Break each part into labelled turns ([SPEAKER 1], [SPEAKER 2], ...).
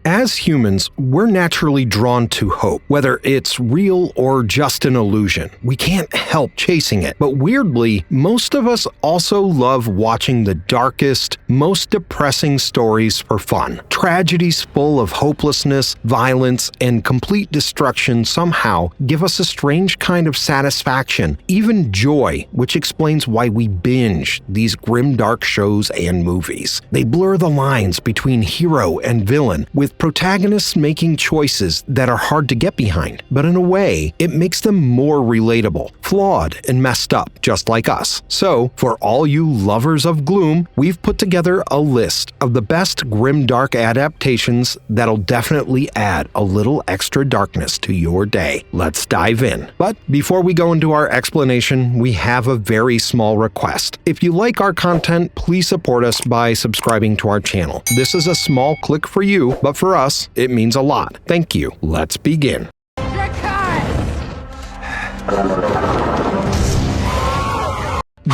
[SPEAKER 1] As humans, we're naturally drawn to hope, whether it's real or just an illusion. We can't help chasing it. But weirdly, most of us also love watching the darkest, most depressing stories for fun. Tragedies full of hopelessness, violence, and complete destruction somehow give us a strange kind of satisfaction, even joy, which explains why we binge these grimdark shows and movies. They blur the lines between hero and villain, with protagonists making choices that are hard to get behind, but in a way, it makes them more relatable, flawed, and messed up, just like us. So, for all you lovers of gloom, we've put together a list of the best grimdark adaptations that'll definitely add a little extra darkness to your day. Let's dive in. But before we go into our explanation, we have a very small request. If you like our content, please support us by subscribing to our channel. This is a small click for you, but for us, it means a lot. Thank you. Let's begin.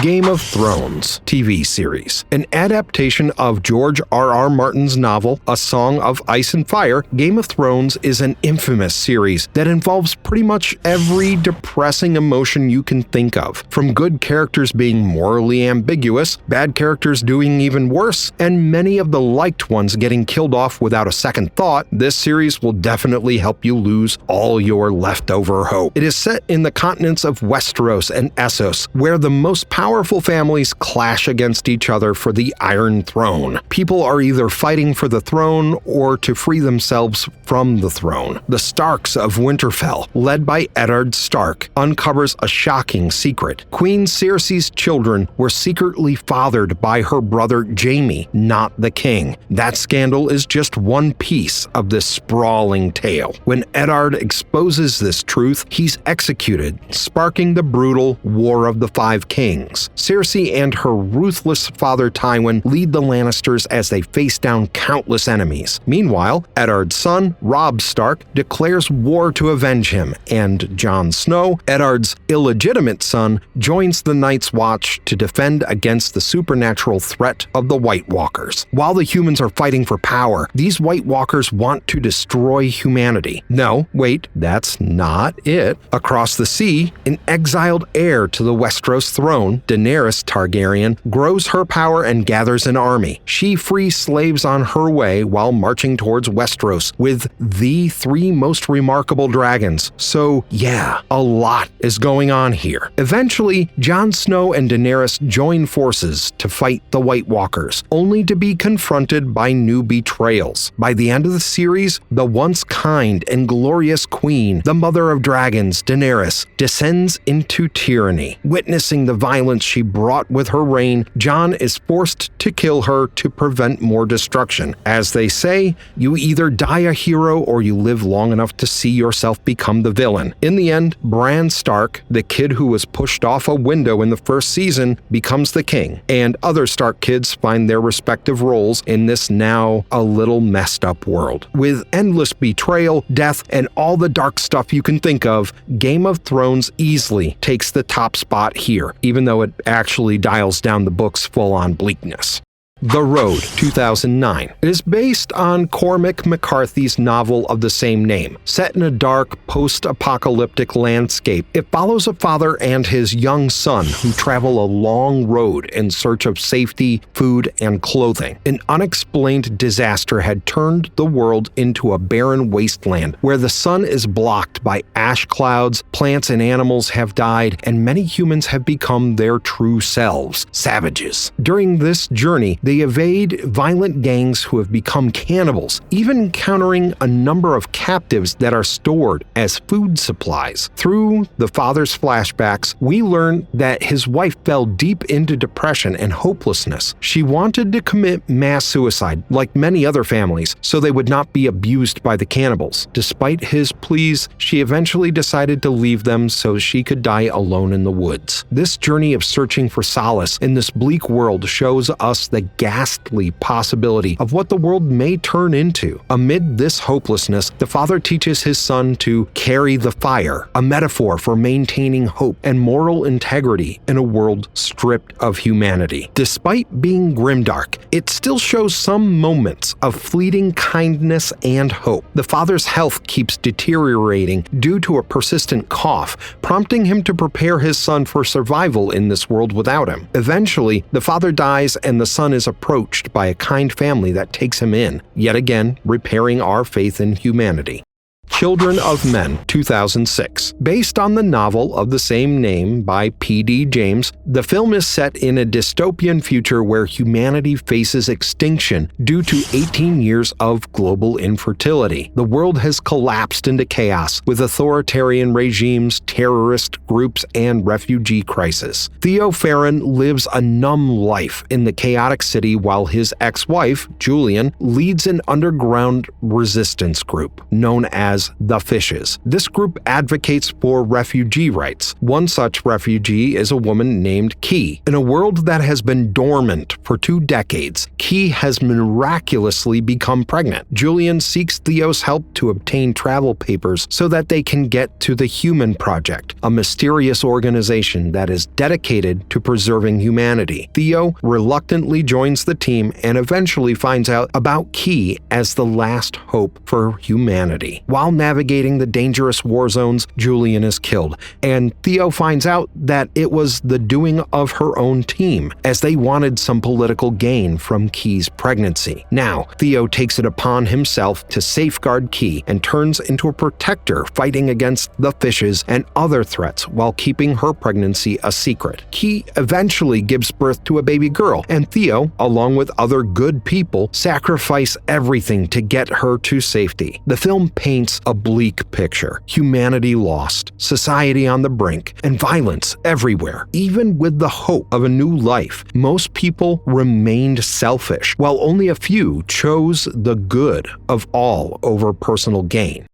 [SPEAKER 1] Game of Thrones TV series. An adaptation of George R.R. Martin's novel, A Song of Ice and Fire, Game of Thrones is an infamous series that involves pretty much every depressing emotion you can think of. From good characters being morally ambiguous, bad characters doing even worse, and many of the liked ones getting killed off without a second thought, this series will definitely help you lose all your leftover hope. It is set in the continents of Westeros and Essos, where the most powerful families clash against each other for the Iron Throne. People are either fighting for the throne or to free themselves from the throne. The Starks of Winterfell, led by Eddard Stark, uncovers a shocking secret. Queen Cersei's children were secretly fathered by her brother Jaime, not the king. That scandal is just one piece of this sprawling tale. When Eddard exposes this truth, he's executed, sparking the brutal War of the Five Kings. Cersei and her ruthless father Tywin lead the Lannisters as they face down countless enemies. Meanwhile, Eddard's son, Robb Stark, declares war to avenge him, and Jon Snow, Eddard's illegitimate son, joins the Night's Watch to defend against the supernatural threat of the White Walkers. While the humans are fighting for power, these White Walkers want to destroy humanity. No, wait, that's not it. Across the sea, an exiled heir to the Westeros throne, Daenerys Targaryen, grows her power and gathers an army. She frees slaves on her way while marching towards Westeros with the three most remarkable dragons. So yeah, a lot is going on here. Eventually, Jon Snow and Daenerys join forces to fight the White Walkers, only to be confronted by new betrayals. By the end of the series, the once kind and glorious queen, the mother of dragons, Daenerys, descends into tyranny. Witnessing the violence she brought with her reign, Jon is forced to kill her to prevent more destruction. As they say, you either die a hero or you live long enough to see yourself become the villain. In the end, Bran Stark, the kid who was pushed off a window in the first season, becomes the king, and other Stark kids find their respective roles in this now a little messed up world. With endless betrayal, death, and all the dark stuff you can think of, Game of Thrones easily takes the top spot here, even though it actually dials down the book's full-on bleakness. The Road, 2009. It is based on Cormac McCarthy's novel of the same name. Set in a dark, post-apocalyptic landscape, it follows a father and his young son who travel a long road in search of safety, food, and clothing. An unexplained disaster had turned the world into a barren wasteland where the sun is blocked by ash clouds, plants and animals have died, and many humans have become their true selves, savages. During this journey, they evade violent gangs who have become cannibals, even encountering a number of captives that are stored as food supplies. Through the father's flashbacks, we learn that his wife fell deep into depression and hopelessness. She wanted to commit mass suicide, like many other families, so they would not be abused by the cannibals. Despite his pleas, she eventually decided to leave them so she could die alone in the woods. This journey of searching for solace in this bleak world shows us that ghastly possibility of what the world may turn into. Amid this hopelessness, the father teaches his son to carry the fire, a metaphor for maintaining hope and moral integrity in a world stripped of humanity. Despite being grimdark, it still shows some moments of fleeting kindness and hope. The father's health keeps deteriorating due to a persistent cough, prompting him to prepare his son for survival in this world without him. Eventually, the father dies and the son is approached by a kind family that takes him in, yet again repairing our faith in humanity. Children of Men, 2006. Based on the novel of the same name by P.D. James, the film is set in a dystopian future where humanity faces extinction due to 18 years of global infertility. The world has collapsed into chaos with authoritarian regimes, terrorist groups, and refugee crisis. Theo Farron lives a numb life in the chaotic city while his ex-wife, Julian, leads an underground resistance group known as the Fishes. This group advocates for refugee rights. One such refugee is a woman named Key. In a world that has been dormant for 2 decades, Key has miraculously become pregnant. Julian seeks Theo's help to obtain travel papers so that they can get to the Human Project, a mysterious organization that is dedicated to preserving humanity. Theo reluctantly joins the team and eventually finds out about Key as the last hope for humanity. While navigating the dangerous war zones, Julian is killed, and Theo finds out that it was the doing of her own team, as they wanted some political gain from Key's pregnancy. Now, Theo takes it upon himself to safeguard Key and turns into a protector fighting against the Fishes and other threats while keeping her pregnancy a secret. Key eventually gives birth to a baby girl, and Theo, along with other good people, sacrifice everything to get her to safety. The film paints a bleak picture. Humanity lost, society on the brink, and violence everywhere. Even with the hope of a new life, most people remained selfish, while only a few chose the good of all over personal gain.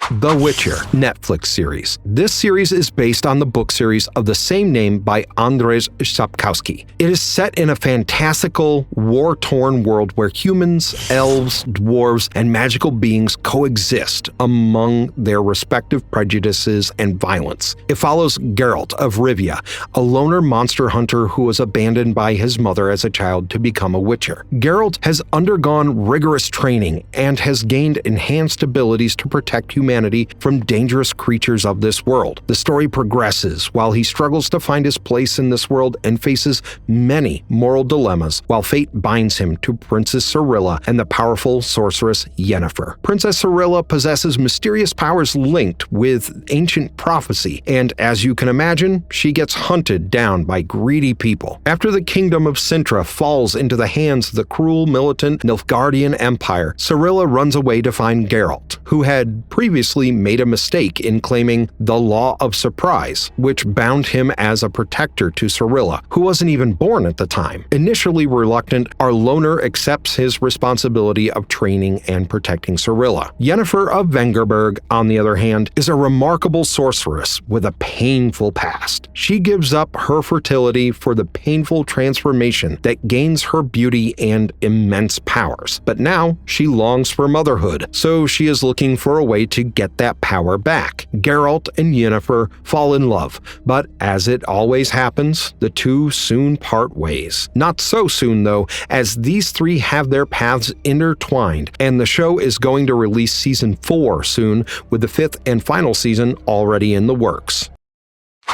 [SPEAKER 1] The Witcher Netflix series. This series is based on the book series of the same name by Andrzej Sapkowski. It is set in a fantastical, war-torn world where humans, elves, dwarves, and magical beings coexist among their respective prejudices and violence. It follows Geralt of Rivia, a loner monster hunter who was abandoned by his mother as a child to become a witcher. Geralt has undergone rigorous training and has gained enhanced abilities to protect humanity from dangerous creatures of this world. The story progresses while he struggles to find his place in this world and faces many moral dilemmas while fate binds him to Princess Cirilla and the powerful sorceress Yennefer. Princess Cirilla possesses mysterious powers linked with ancient prophecy, and as you can imagine, she gets hunted down by greedy people. After the kingdom of Sintra falls into the hands of the cruel, militant Nilfgaardian Empire, Cirilla runs away to find Geralt, who had previously made a mistake in claiming the Law of Surprise, which bound him as a protector to Cirilla, who wasn't even born at the time. Initially reluctant, our loner accepts his responsibility of training and protecting Cirilla. Yennefer of Vengerberg, on the other hand, is a remarkable sorceress with a painful past. She gives up her fertility for the painful transformation that gains her beauty and immense powers. But now she longs for motherhood, so she is looking for a way to get that power back. Geralt and Yennefer fall in love, but as it always happens, the two soon part ways. Not so soon though, as these three have their paths intertwined, and the show is going to release season 4 soon, with the 5th and final season already in the works.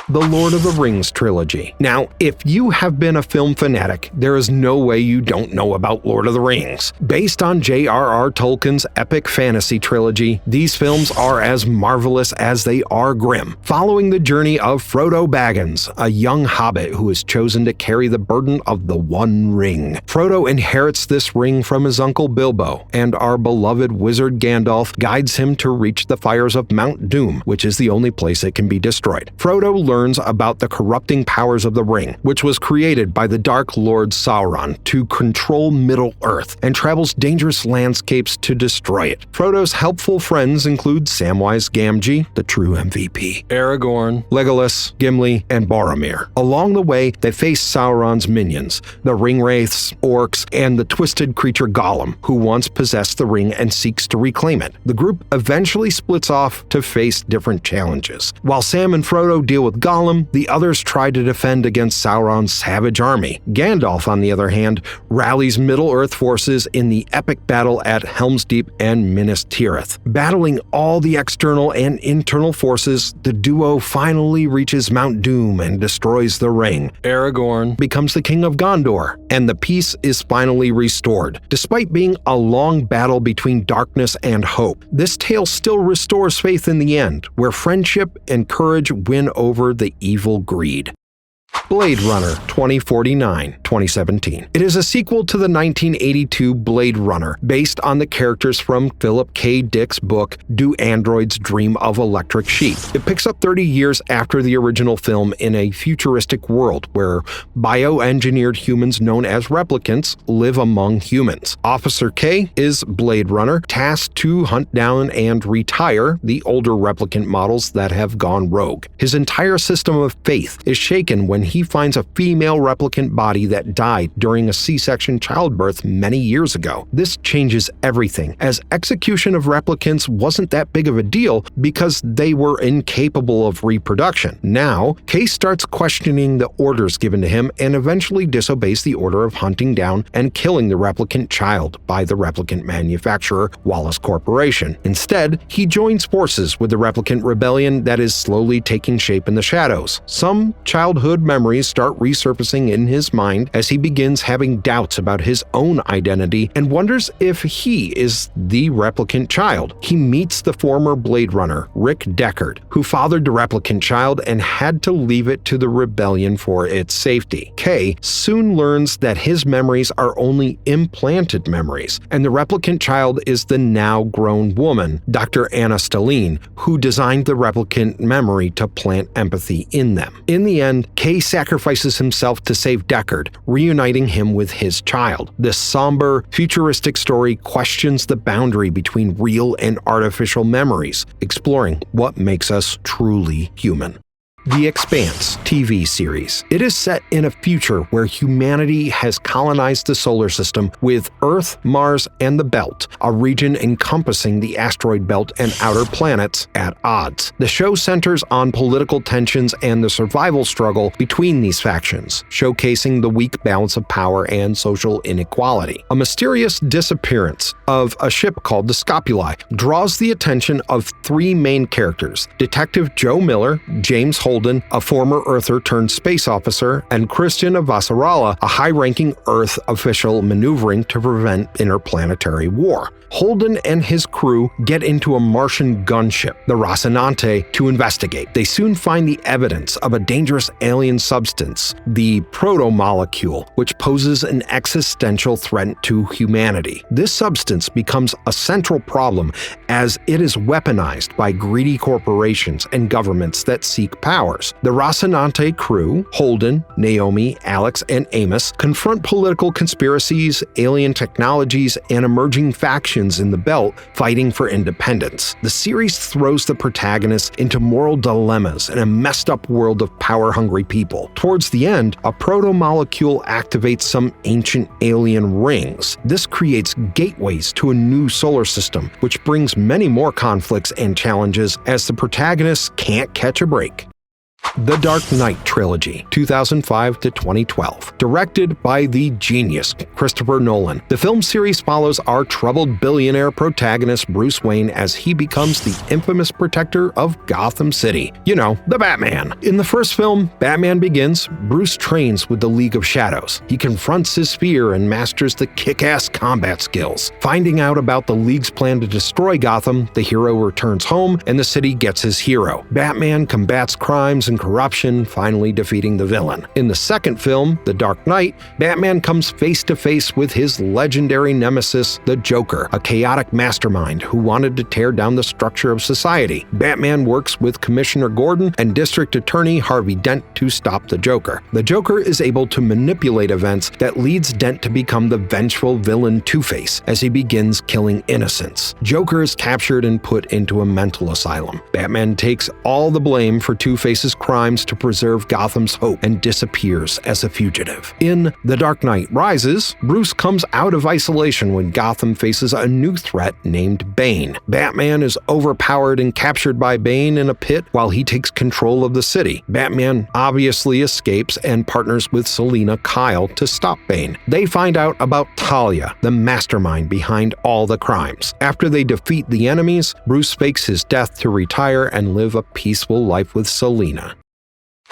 [SPEAKER 1] The Lord of the Rings trilogy. Now, if you have been a film fanatic, there is no way you don't know about Lord of the Rings. Based on J.R.R. Tolkien's epic fantasy trilogy, these films are as marvelous as they are grim, following the journey of Frodo Baggins, a young hobbit who is chosen to carry the burden of the One Ring. Frodo inherits this ring from his uncle Bilbo, and our beloved wizard Gandalf guides him to reach the fires of Mount Doom, which is the only place it can be destroyed. Frodo learns learns about the corrupting powers of the Ring, which was created by the Dark Lord Sauron to control Middle-earth, and travels dangerous landscapes to destroy it. Frodo's helpful friends include Samwise Gamgee, the true MVP, Aragorn, Legolas, Gimli, and Boromir. Along the way, they face Sauron's minions, the Ringwraiths, orcs, and the twisted creature Gollum, who once possessed the ring and seeks to reclaim it. The group eventually splits off to face different challenges. While Sam and Frodo deal with Gollum, the others try to defend against Sauron's savage army. Gandalf, on the other hand, rallies Middle-earth forces in the epic battle at Helm's Deep and Minas Tirith. Battling all the external and internal forces, the duo finally reaches Mount Doom and destroys the ring. Aragorn becomes the king of Gondor, and the peace is finally restored. Despite being a long battle between darkness and hope, this tale still restores faith in the end, where friendship and courage win over the evil greed. Blade Runner 2049, 2017. It is a sequel to the 1982 Blade Runner, based on the characters from Philip K. Dick's book, Do Androids Dream of Electric Sheep? It picks up 30 years after the original film in a futuristic world where bioengineered humans known as replicants live among humans. Officer K is Blade Runner, tasked to hunt down and retire the older replicant models that have gone rogue. His entire system of faith is shaken when he finds a female replicant body that died during a C-section childbirth many years ago. This changes everything, as execution of replicants wasn't that big of a deal because they were incapable of reproduction. Now, Case starts questioning the orders given to him and eventually disobeys the order of hunting down and killing the replicant child by the replicant manufacturer, Wallace Corporation. Instead, he joins forces with the replicant rebellion that is slowly taking shape in the shadows. Some childhood memories start resurfacing in his mind as he begins having doubts about his own identity and wonders if he is the replicant child. He meets the former Blade Runner, Rick Deckard, who fathered the replicant child and had to leave it to the rebellion for its safety. Kay soon learns that his memories are only implanted memories, and the replicant child is the now grown woman, Dr. Anna Stelline, who designed the replicant memory to plant empathy in them. In the end, Kay sacrifices himself to save Deckard, reuniting him with his child. This somber, futuristic story questions the boundary between real and artificial memories, exploring what makes us truly human. The Expanse TV series. It is set in a future where humanity has colonized the solar system with Earth, Mars, and the Belt, a region encompassing the asteroid belt and outer planets, at odds. The show centers on political tensions and the survival struggle between these factions, showcasing the weak balance of power and social inequality. A mysterious disappearance of a ship called the Scopuli draws the attention of three main characters: Detective Joe Miller, James Holden, a former Earther turned space officer, and Christian Avasarala, a high-ranking Earth official maneuvering to prevent interplanetary war. Holden and his crew get into a Martian gunship, the Rocinante, to investigate. They soon find the evidence of a dangerous alien substance, the proto-molecule, which poses an existential threat to humanity. This substance becomes a central problem as it is weaponized by greedy corporations and governments that seek powers. The Rocinante crew, Holden, Naomi, Alex, and Amos, confront political conspiracies, alien technologies, and emerging factions in the Belt fighting for independence. The series throws the protagonists into moral dilemmas in a messed up world of power-hungry people. Towards the end, a proto-molecule activates some ancient alien rings. This creates gateways to a new solar system, which brings many more conflicts and challenges as the protagonists can't catch a break. The Dark Knight Trilogy, 2005 to 2012. Directed by the genius Christopher Nolan, the film series follows our troubled billionaire protagonist Bruce Wayne as he becomes the infamous protector of Gotham City. You know, the Batman. In the first film, Batman Begins, Bruce trains with the League of Shadows. He confronts his fear and masters the kick-ass combat skills. Finding out about the League's plan to destroy Gotham, the hero returns home and the city gets his hero. Batman combats crimes and fighting corruption, finally defeating the villain. In the second film, The Dark Knight, Batman comes face to face with his legendary nemesis, the Joker, a chaotic mastermind who wanted to tear down the structure of society. Batman works with Commissioner Gordon and District Attorney Harvey Dent to stop the Joker. The Joker is able to manipulate events that leads Dent to become the vengeful villain Two-Face as he begins killing innocents. Joker is captured and put into a mental asylum. Batman takes all the blame for Two-Face's crimes to preserve Gotham's hope and disappears as a fugitive. In The Dark Knight Rises, Bruce comes out of isolation when Gotham faces a new threat named Bane. Batman is overpowered and captured by Bane in a pit while he takes control of the city. Batman obviously escapes and partners with Selina Kyle to stop Bane. They find out about Talia, the mastermind behind all the crimes. After they defeat the enemies, Bruce fakes his death to retire and live a peaceful life with Selina.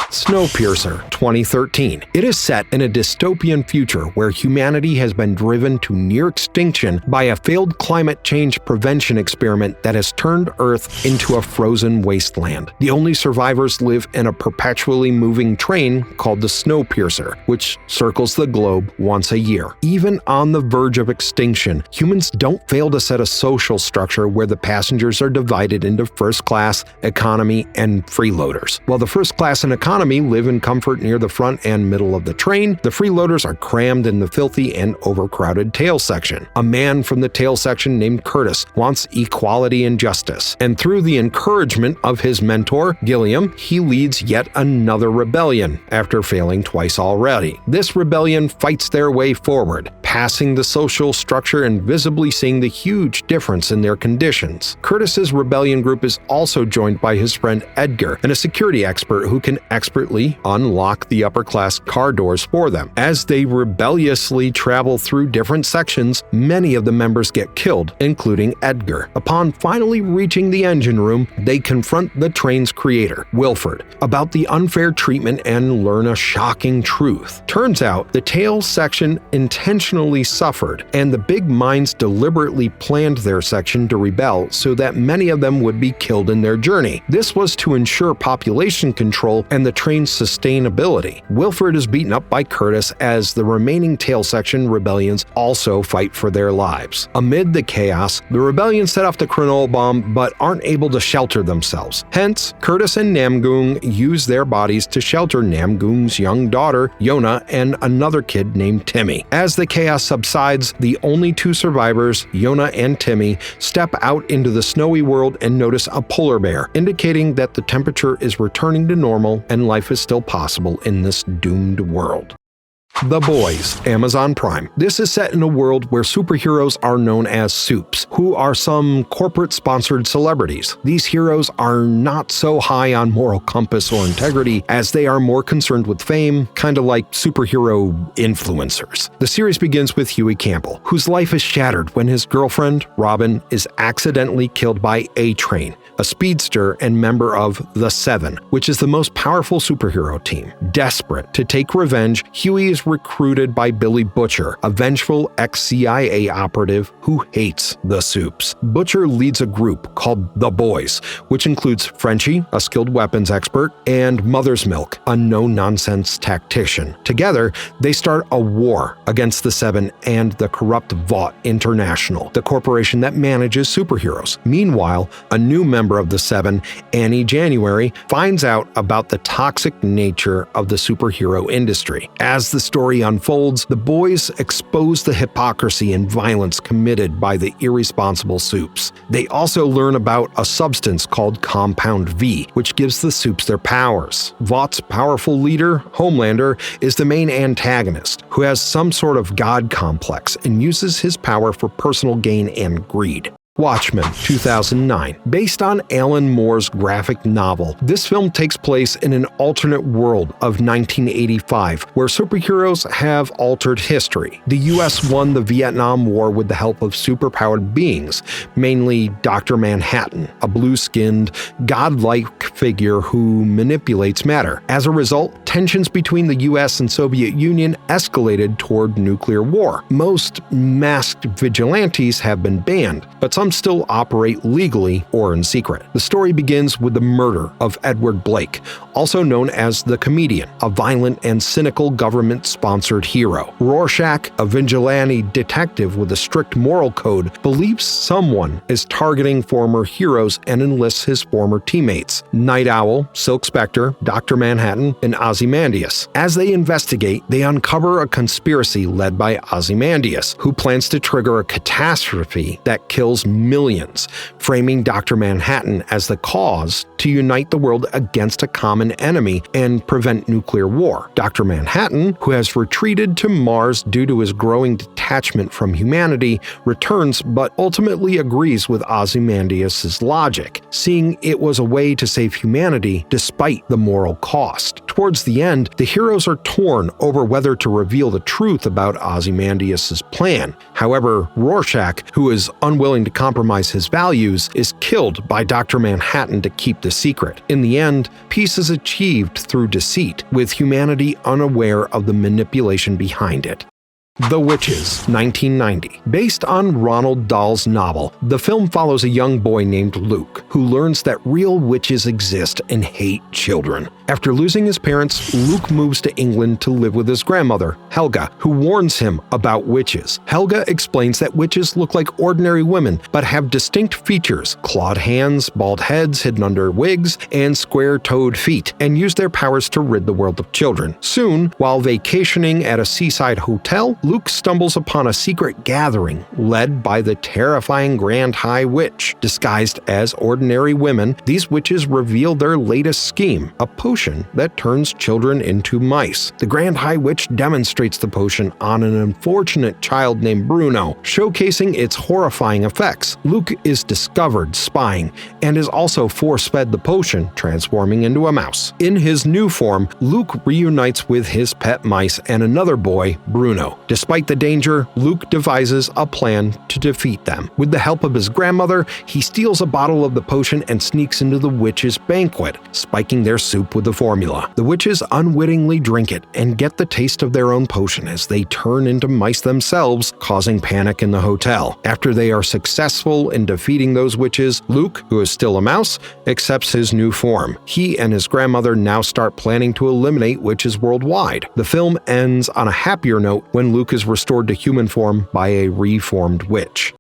[SPEAKER 1] Snowpiercer 2013. It is set in a dystopian future where humanity has been driven to near extinction by a failed climate change prevention experiment that has turned Earth into a frozen wasteland. The only survivors live in a perpetually moving train called the Snowpiercer, which circles the globe once a year. Even on the verge of extinction, humans don't fail to set a social structure where the passengers are divided into first class, economy, and freeloaders. While the first class and economy live in comfort near the front and middle of the train, the freeloaders are crammed in the filthy and overcrowded tail section. A man from the tail section named Curtis wants equality and justice, and through the encouragement of his mentor, Gilliam, he leads yet another rebellion after failing twice already. This rebellion fights their way forward, passing the social structure and visibly seeing the huge difference in their conditions. Curtis's rebellion group is also joined by his friend Edgar, and a security expert who can expertly unlock the upper-class car doors for them. As they rebelliously travel through different sections, many of the members get killed, including Edgar. Upon finally reaching the engine room, they confront the train's creator, Wilford, about the unfair treatment and learn a shocking truth. Turns out, the tail section intentionally suffered, and the big minds deliberately planned their section to rebel so that many of them would be killed in their journey. This was to ensure population control and the train's sustainability. Wilford is beaten up by Curtis as the remaining tail section rebellions also fight for their lives. Amid the chaos, the rebellion set off the Cronol bomb but aren't able to shelter themselves. Hence, Curtis and Namgung use their bodies to shelter Namgung's young daughter, Yona, and another kid named Timmy. As the chaos subsides, the only two survivors, Yona and Timmy, step out into the snowy world and notice a polar bear, indicating that the temperature is returning to normal and life is still possible in this doomed world. The Boys, Amazon Prime. This is set in a world where superheroes are known as supes, who are some corporate-sponsored celebrities. These heroes are not so high on moral compass or integrity, as they are more concerned with fame, kind of like superhero influencers. The series begins with Huey Campbell, whose life is shattered when his girlfriend, Robin, is accidentally killed by A-Train, a speedster and member of the Seven, which is the most powerful superhero team. Desperate to take revenge, Huey is recruited by Billy Butcher, a vengeful ex-CIA operative who hates the supes. Butcher leads a group called The Boys, which includes Frenchie, a skilled weapons expert, and Mother's Milk, a no-nonsense tactician. Together, they start a war against the Seven and the corrupt Vought International, the corporation that manages superheroes. Meanwhile, a new member of the Seven, Annie January, finds out about the toxic nature of the superhero industry. As the story unfolds, the boys expose the hypocrisy and violence committed by the irresponsible supes. They also learn about a substance called Compound V, which gives the supes their powers. Vought's powerful leader, Homelander, is the main antagonist, who has some sort of god complex and uses his power for personal gain and greed. Watchmen, 2009. Based on Alan Moore's graphic novel, this film takes place in an alternate world of 1985, where superheroes have altered history. The US won the Vietnam War with the help of superpowered beings, mainly Dr. Manhattan, a blue-skinned, godlike figure who manipulates matter. As a result, tensions between the US and Soviet Union escalated toward nuclear war. Most masked vigilantes have been banned, but some still operate legally or in secret. The story begins with the murder of Edward Blake, also known as the Comedian, a violent and cynical government-sponsored hero. Rorschach, a vigilante detective with a strict moral code, believes someone is targeting former heroes and enlists his former teammates, Night Owl, Silk Spectre, Dr. Manhattan, and Ozymandias. As they investigate, they uncover a conspiracy led by Ozymandias, who plans to trigger a catastrophe that kills millions, framing Dr. Manhattan as the cause to unite the world against a common enemy and prevent nuclear war. Dr. Manhattan, who has retreated to Mars due to his growing detachment from humanity, returns but ultimately agrees with Ozymandias' logic, seeing it was a way to save humanity despite the moral cost. Towards the end, the heroes are torn over whether to reveal the truth about Ozymandias' plan. However, Rorschach, who is unwilling to compromise his values, is killed by Dr. Manhattan to keep the secret. In the end, peace is achieved through deceit, with humanity unaware of the manipulation behind it. The Witches, 1990. Based on Ronald Dahl's novel, the film follows a young boy named Luke, who learns that real witches exist and hate children. After losing his parents, Luke moves to England to live with his grandmother, Helga, who warns him about witches. Helga explains that witches look like ordinary women, but have distinct features: clawed hands, bald heads hidden under wigs, and square-toed feet, and use their powers to rid the world of children. Soon, while vacationing at a seaside hotel, Luke stumbles upon a secret gathering led by the terrifying Grand High Witch. Disguised as ordinary women, these witches reveal their latest scheme, a potion that turns children into mice. The Grand High Witch demonstrates the potion on an unfortunate child named Bruno, showcasing its horrifying effects. Luke is discovered spying and is also force-fed the potion, transforming into a mouse. In his new form, Luke reunites with his pet mice and another boy, Bruno. Despite the danger, Luke devises a plan to defeat them. With the help of his grandmother, he steals a bottle of the potion and sneaks into the witches' banquet, spiking their soup with the formula. The witches unwittingly drink it and get the taste of their own potion as they turn into mice themselves, causing panic in the hotel. After they are successful in defeating those witches, Luke, who is still a mouse, accepts his new form. He and his grandmother now start planning to eliminate witches worldwide. The film ends on a happier note when Luke is restored to human form by a reformed witch.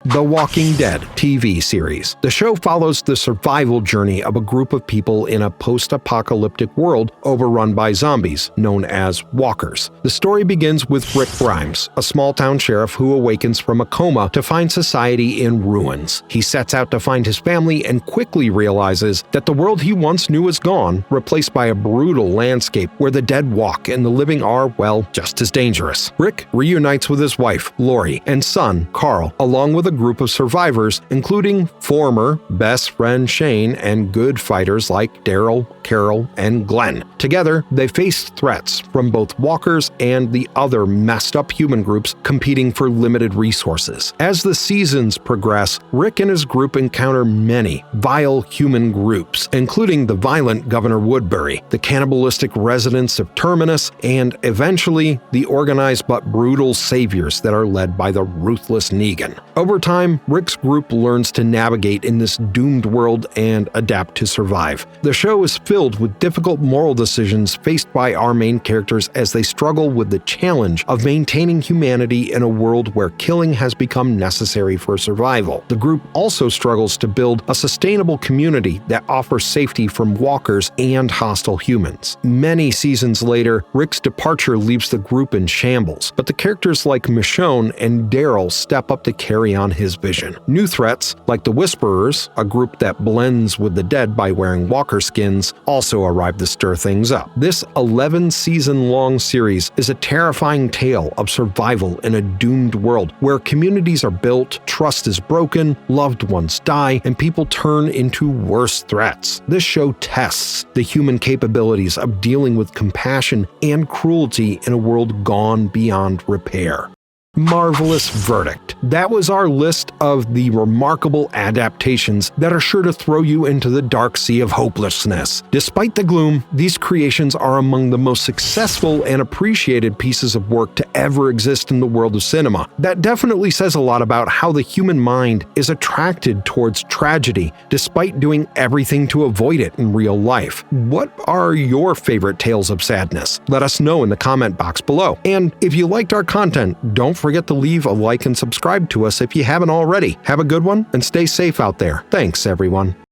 [SPEAKER 1] The Walking Dead TV series. The show follows the survival journey of a group of people in a post-apocalyptic world overrun by zombies, known as walkers. The story begins with Rick Grimes, a small-town sheriff who awakens from a coma to find society in ruins. He sets out to find his family and quickly realizes that the world he once knew is gone, replaced by a brutal landscape where the dead walk and the living are, well, just as dangerous. Rick reunites with his wife, Lori, and son, Carl, along with a group of survivors, including former best friend Shane and good fighters like Daryl, Carol, and Glenn. Together, they face threats from both walkers and the other messed up human groups competing for limited resources. As the seasons progress, Rick and his group encounter many vile human groups, including the violent Governor Woodbury, the cannibalistic residents of Terminus, and eventually the organized but brutal saviors that are led by the ruthless Negan. Over time, Rick's group learns to navigate in this doomed world and adapt to survive. The show is filled with difficult moral decisions faced by our main characters as they struggle with the challenge of maintaining humanity in a world where killing has become necessary for survival. The group also struggles to build a sustainable community that offers safety from walkers and hostile humans. Many seasons later, Rick's departure leaves the group in shambles, but the characters like Michonne and Daryl step up to carry on his vision. New threats, like the Whisperers, a group that blends with the dead by wearing walker skins, also arrive to stir things up. This 11-season-long series is a terrifying tale of survival in a doomed world where communities are built, trust is broken, loved ones die, and people turn into worse threats. This show tests the human capabilities of dealing with compassion and cruelty in a world gone beyond repair. Marvelous verdict. That was our list of the remarkable adaptations that are sure to throw you into the dark sea of hopelessness. Despite the gloom, these creations are among the most successful and appreciated pieces of work to ever exist in the world of cinema. That definitely says a lot about how the human mind is attracted towards tragedy, despite doing everything to avoid it in real life. What are your favorite tales of sadness? Let us know in the comment box below. And if you liked our content, don't forget to leave a like and subscribe to us if you haven't already. Have a good one and stay safe out there. Thanks, everyone.